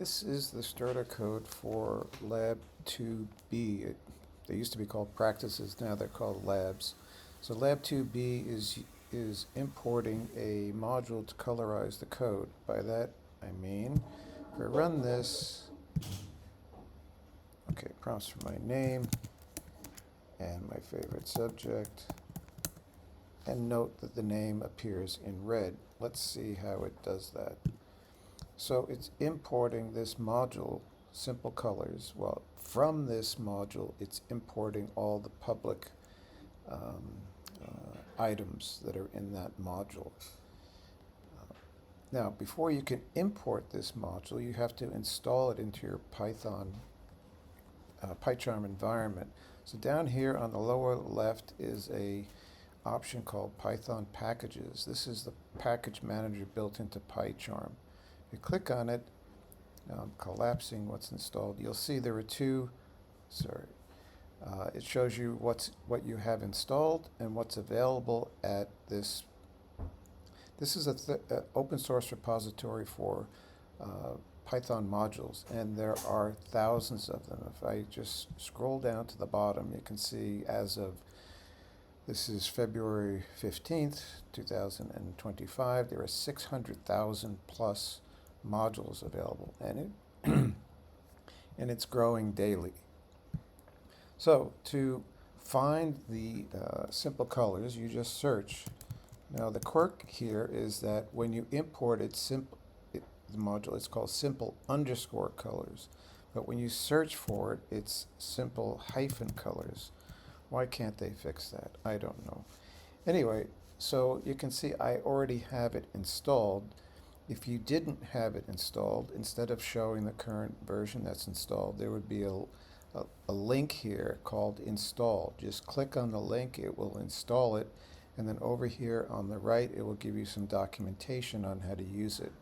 This is the starter code for Lab 2B. They used to be called practices, now they're called labs. So Lab 2B is importing a module to colorize the code. By that I mean, if I run this, okay, prompts for my name and my favorite subject, and note that the name appears in red. Let's see how it does that. So it's importing this module, Simple Colors. Well, from this module, it's importing all the public items that are in that module. Now, before you can import this module, you have to install it into your Python PyCharm environment. So down here on the lower left is a option called Python Packages. This is the package manager built into PyCharm. You click on it, collapsing what's installed. You'll see there are two, it shows you what you have installed and what's available at this. This is an open source repository for Python modules, and there are thousands of them. If I just scroll down to the bottom, you can see as of, this is February 15th, 2025, there are 600,000 plus modules available, and and it's growing daily. So to find the simple colors, you just search. Now the quirk here is that when you import it, the module, it's called simple underscore colors, but when you search for it, it's simple hyphen colors. Why can't they fix that? I don't know. Anyway, so you can see I already have it installed. If you didn't have it installed, instead of showing the current version that's installed, there would be a link here called install. Just click on the link, it will install it, and then over here on the right it will give you some documentation on how to use it.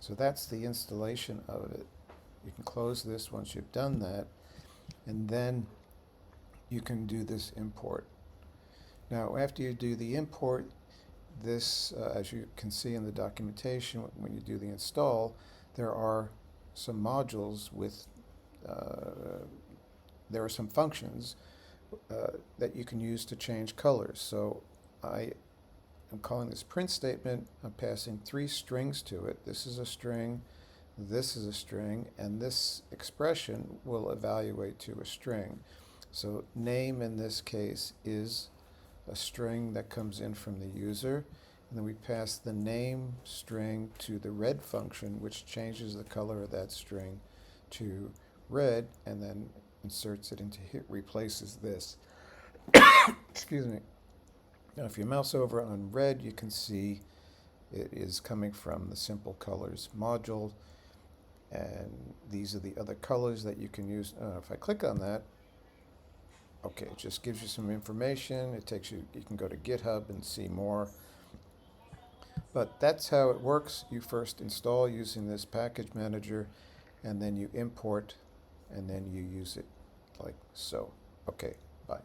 So that's the installation of it. You can close this once you've done that, and then you can do this import. Now after you do the import, this, as you can see in the documentation, when you do the install, there are some modules with, there are some functions that you can use to change colors. So I am calling this print statement. I'm passing 3 strings to it. This is a string, this is a string, and this expression will evaluate to a string. So name in this case is a string that comes in from the user, and then we pass the name string to the red function, which changes the color of that string to red, and then inserts it into here, replaces this. Excuse me. Now if you mouse over on red, you can see it is coming from the Simple Colors module, and these are the other colors that you can use. If I click on that, okay, it just gives you some information. It takes you, you can go to GitHub and see more. But that's how it works. You first install using this package manager, and then you import, and then you use it like so. Okay, bye.